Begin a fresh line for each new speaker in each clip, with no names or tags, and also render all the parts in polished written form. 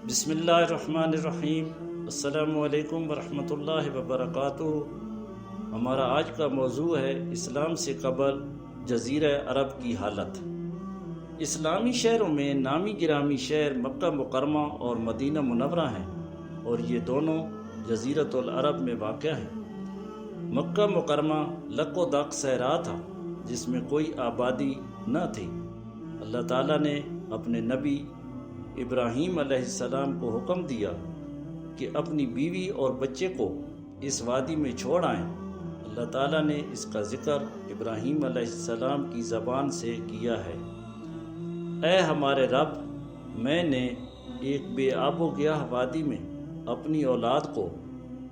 بسم اللہ الرحمن الرحیم۔ السلام علیکم ورحمۃ اللہ وبرکاتہ۔ ہمارا آج کا موضوع ہے اسلام سے قبل جزیرہ عرب کی حالت۔ اسلامی شہروں میں نامی گرامی شہر مکہ مکرمہ اور مدینہ منورہ ہیں، اور یہ دونوں جزیرۃ العرب میں واقع ہیں۔ مکہ مکرمہ لق و دق صحرا تھا جس میں کوئی آبادی نہ تھی۔ اللہ تعالیٰ نے اپنے نبی ابراہیم علیہ السلام کو حکم دیا کہ اپنی بیوی اور بچے کو اس وادی میں چھوڑ آئیں۔ اللہ تعالیٰ نے اس کا ذکر ابراہیم علیہ السلام کی زبان سے کیا ہے۔ اے ہمارے رب، میں نے ایک بے آب و گیاہ وادی میں اپنی اولاد کو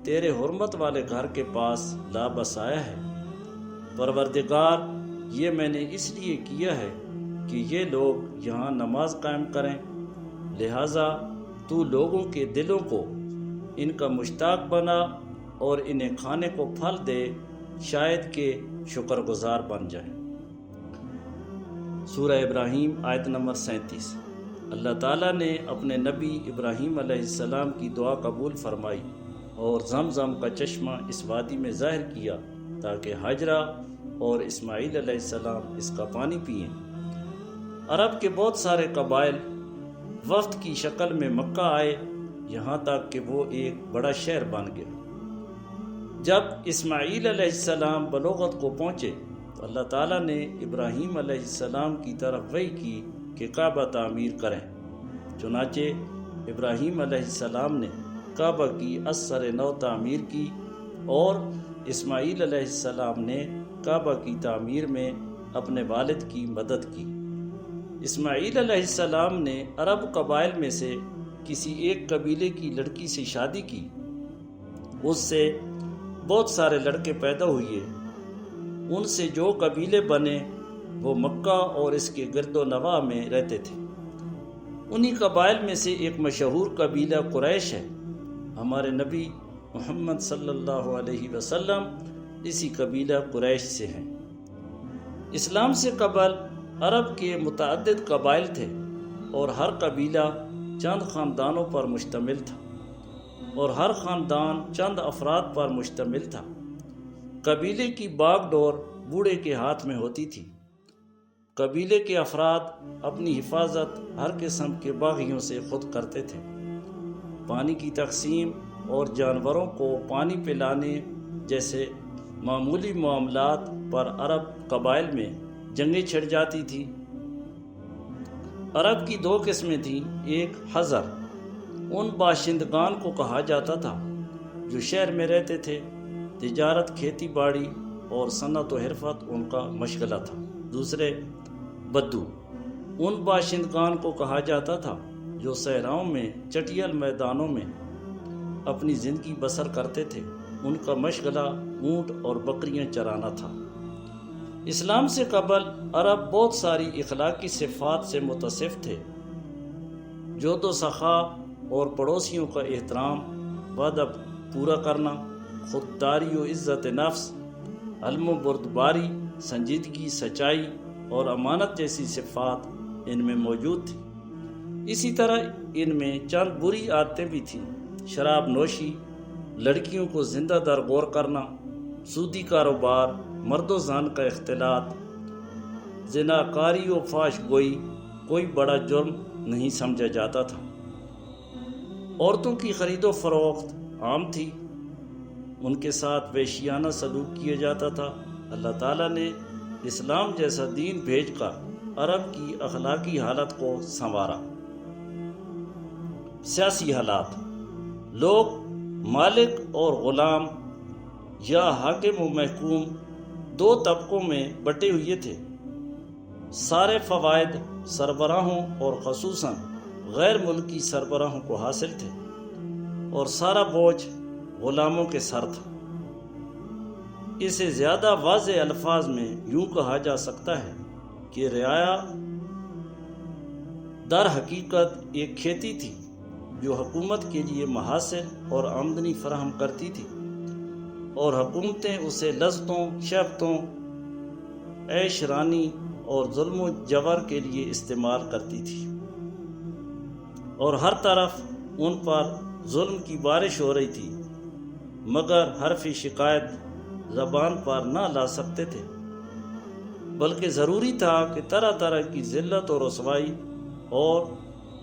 تیرے حرمت والے گھر کے پاس لا بسایا ہے۔ پروردگار، یہ میں نے اس لیے کیا ہے کہ یہ لوگ یہاں نماز قائم کریں، لہٰذا تو لوگوں کے دلوں کو ان کا مشتاق بنا اور انہیں کھانے کو پھل دے، شاید کہ شکر گزار بن جائیں۔ سورہ ابراہیم آیت نمبر 37۔ اللہ تعالیٰ نے اپنے نبی ابراہیم علیہ السلام کی دعا قبول فرمائی اور زمزم کا چشمہ اس وادی میں ظاہر کیا تاکہ ہاجرہ اور اسماعیل علیہ السلام اس کا پانی پئیں۔ عرب کے بہت سارے قبائل وفد کی شکل میں مکہ آئے، یہاں تک کہ وہ ایک بڑا شہر بن گیا۔ جب اسماعیل علیہ السلام بلوغت کو پہنچے تو اللہ تعالیٰ نے ابراہیم علیہ السلام کی طرف وحی کی کہ کعبہ تعمیر کریں۔ چنانچہ ابراہیم علیہ السلام نے کعبہ کی ازسر نو تعمیر کی اور اسماعیل علیہ السلام نے کعبہ کی تعمیر میں اپنے والد کی مدد کی۔ اسماعیل علیہ السلام نے عرب قبائل میں سے کسی ایک قبیلے کی لڑکی سے شادی کی۔ اس سے بہت سارے لڑکے پیدا ہوئے۔ ان سے جو قبیلے بنے وہ مکہ اور اس کے گرد و نواح میں رہتے تھے۔ انہی قبائل میں سے ایک مشہور قبیلہ قریش ہے۔ ہمارے نبی محمد صلی اللہ علیہ وسلم اسی قبیلہ قریش سے ہیں۔ اسلام سے قبل عرب کے متعدد قبائل تھے اور ہر قبیلہ چند خاندانوں پر مشتمل تھا، اور ہر خاندان چند افراد پر مشتمل تھا۔ قبیلے کی باغ ڈور بوڑھے کے ہاتھ میں ہوتی تھی۔ قبیلے کے افراد اپنی حفاظت ہر قسم کے باغیوں سے خود کرتے تھے۔ پانی کی تقسیم اور جانوروں کو پانی پلانے جیسے معمولی معاملات پر عرب قبائل میں جنگیں چھڑ جاتی تھی۔ عرب کی دو قسمیں تھیں۔ ایک حضر، ان باشندگان کو کہا جاتا تھا جو شہر میں رہتے تھے، تجارت، کھیتی باڑی اور صنعت و حرفت ان کا مشغلہ تھا۔ دوسرے بدو، ان باشندگان کو کہا جاتا تھا جو صحراؤں میں چٹیل میدانوں میں اپنی زندگی بسر کرتے تھے۔ ان کا مشغلہ اونٹ اور بکریاں چرانا تھا۔ اسلام سے قبل عرب بہت ساری اخلاقی صفات سے متصف تھے۔ جود و سخا اور پڑوسیوں کا احترام، وعدہ پورا کرنا، خودداری و عزت نفس، حلم و بردباری، سنجیدگی، سچائی اور امانت جیسی صفات ان میں موجود تھیں۔ اسی طرح ان میں چند بری عادتیں بھی تھیں۔ شراب نوشی، لڑکیوں کو زندہ در غور کرنا، سودی کاروبار، مرد و زن کا اختلاط، زناکاری و فحش گوئی کوئی بڑا جرم نہیں سمجھا جاتا تھا۔ عورتوں کی خرید و فروخت عام تھی، ان کے ساتھ وحشیانہ سلوک کیا جاتا تھا۔ اللہ تعالیٰ نے اسلام جیسا دین بھیج کر عرب کی اخلاقی حالت کو سنوارا۔ سیاسی حالات، لوگ مالک اور غلام یا حاکم و محکوم دو طبقوں میں بٹے ہوئے تھے۔ سارے فوائد سربراہوں اور خصوصاً غیر ملکی سربراہوں کو حاصل تھے، اور سارا بوجھ غلاموں کے سر تھا۔ اسے زیادہ واضح الفاظ میں یوں کہا جا سکتا ہے کہ رعایا در حقیقت ایک کھیتی تھی جو حکومت کے لیے محاصل اور آمدنی فراہم کرتی تھی، اور حکومتیں اسے لذتوں، شہوتوں، عیش رانی اور ظلم و جبر کے لیے استعمال کرتی تھی، اور ہر طرف ان پر ظلم کی بارش ہو رہی تھی، مگر حرف شکایت زبان پر نہ لا سکتے تھے، بلکہ ضروری تھا کہ طرح طرح کی ذلت اور رسوائی اور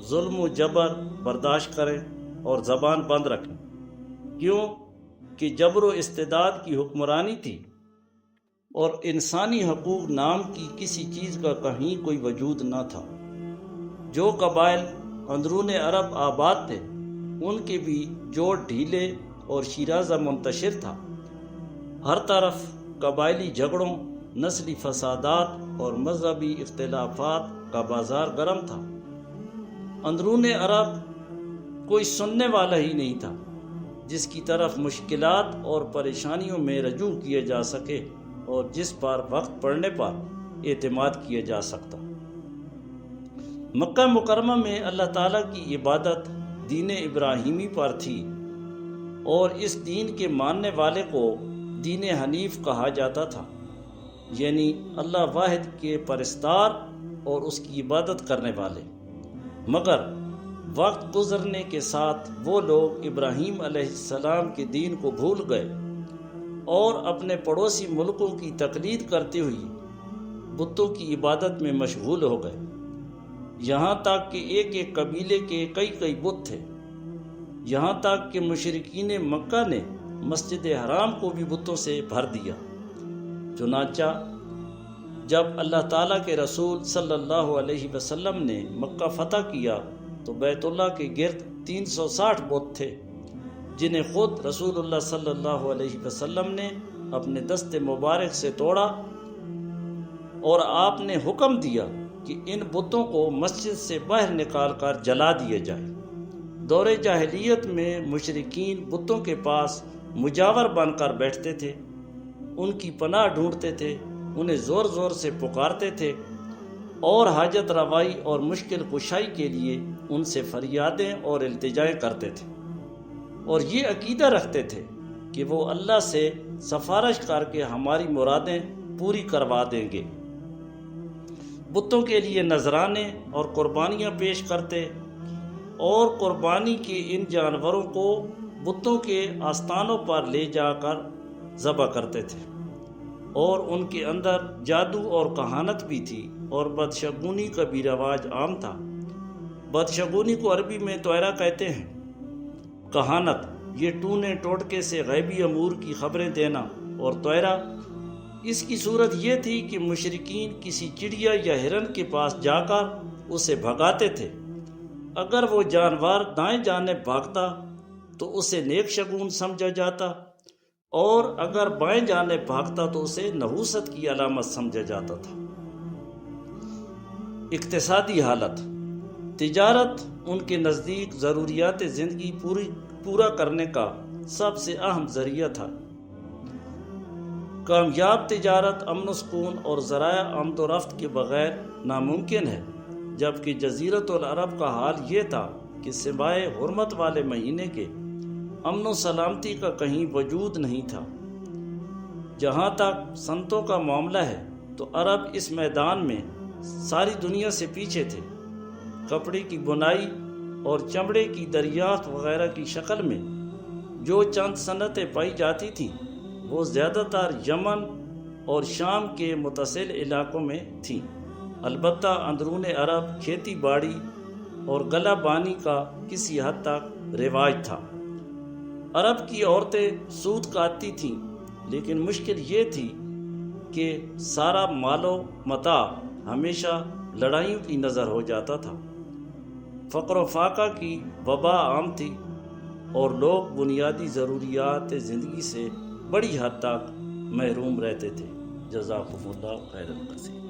ظلم و جبر برداشت کریں اور زبان بند رکھیں، کیوں کہ جبر و استبداد کی حکمرانی تھی اور انسانی حقوق نام کی کسی چیز کا کہیں کوئی وجود نہ تھا۔ جو قبائل اندرون عرب آباد تھے ان کے بھی جوڑ ڈھیلے اور شیرازہ منتشر تھا۔ ہر طرف قبائلی جھگڑوں، نسلی فسادات اور مذہبی اختلافات کا بازار گرم تھا۔ اندرون عرب کوئی سننے والا ہی نہیں تھا جس کی طرف مشکلات اور پریشانیوں میں رجوع کیا جا سکے اور جس پر وقت پڑنے پر اعتماد کیا جا سکتا۔ مکہ مکرمہ میں اللہ تعالیٰ کی عبادت دین ابراہیمی پر تھی اور اس دین کے ماننے والے کو دین حنیف کہا جاتا تھا، یعنی اللہ واحد کے پرستار اور اس کی عبادت کرنے والے۔ مگر وقت گزرنے کے ساتھ وہ لوگ ابراہیم علیہ السلام کے دین کو بھول گئے اور اپنے پڑوسی ملکوں کی تقلید کرتے ہوئے بتوں کی عبادت میں مشغول ہو گئے، یہاں تک کہ ایک ایک قبیلے کے کئی بت تھے، یہاں تک کہ مشرکین مکہ نے مسجد حرام کو بھی بتوں سے بھر دیا۔ چنانچہ جب اللہ تعالیٰ کے رسول صلی اللہ علیہ وسلم نے مکہ فتح کیا تو بیت اللہ کے گرد 360 بت تھے جنہیں خود رسول اللہ صلی اللہ علیہ وسلم نے اپنے دست مبارک سے توڑا اور آپ نے حکم دیا کہ ان بتوں کو مسجد سے باہر نکال کر جلا دیا جائے۔ دور جاہلیت میں مشرکین بتوں کے پاس مجاور بن کر بیٹھتے تھے، ان کی پناہ ڈھونڈتے تھے، انہیں زور زور سے پکارتے تھے اور حاجت روائی اور مشکل کشائی کے لیے ان سے فریادیں اور التجائیں کرتے تھے، اور یہ عقیدہ رکھتے تھے کہ وہ اللہ سے سفارش کر کے ہماری مرادیں پوری کروا دیں گے۔ بتوں کے لیے نذرانے اور قربانیاں پیش کرتے اور قربانی کے ان جانوروں کو بتوں کے آستانوں پر لے جا کر ذبح کرتے تھے، اور ان کے اندر جادو اور کہانت بھی تھی اور بدشگونی کا بھی رواج عام تھا۔ بدشگونی کو عربی میں طیرہ کہتے ہیں۔ کہانت یہ ٹونے ٹوٹکے سے غیبی امور کی خبریں دینا، اور طیرہ اس کی صورت یہ تھی کہ مشرکین کسی چڑیا یا ہرن کے پاس جا کر اسے بھگاتے تھے، اگر وہ جانور دائیں جانب بھاگتا تو اسے نیک شگون سمجھا جاتا، اور اگر بائیں جانب بھاگتا تو اسے نحوست کی علامت سمجھا جاتا تھا۔ اقتصادی حالت، تجارت ان کے نزدیک ضروریات زندگی پورا کرنے کا سب سے اہم ذریعہ تھا۔ کامیاب تجارت امن و سکون اور ذرائع آمد و رفت کے بغیر ناممکن ہے، جبکہ جزیرۃ العرب کا حال یہ تھا کہ سوائے حرمت والے مہینے کے امن و سلامتی کا کہیں وجود نہیں تھا۔ جہاں تک صنعتوں کا معاملہ ہے تو عرب اس میدان میں ساری دنیا سے پیچھے تھے۔ کپڑے کی بنائی اور چمڑے کی دریافت وغیرہ کی شکل میں جو چند صنعتیں پائی جاتی تھیں وہ زیادہ تر یمن اور شام کے متصل علاقوں میں تھیں۔ البتہ اندرون عرب کھیتی باڑی اور گلہ بانی کا کسی حد تک رواج تھا۔ عرب کی عورتیں سوت کاٹتی تھیں، لیکن مشکل یہ تھی کہ سارا مال و متاع ہمیشہ لڑائیوں کی نظر ہو جاتا تھا۔ فقر و فاقہ کی وبا عام تھی اور لوگ بنیادی ضروریات زندگی سے بڑی حد تک محروم رہتے تھے۔ جزاکم اللہ خیر کثیر۔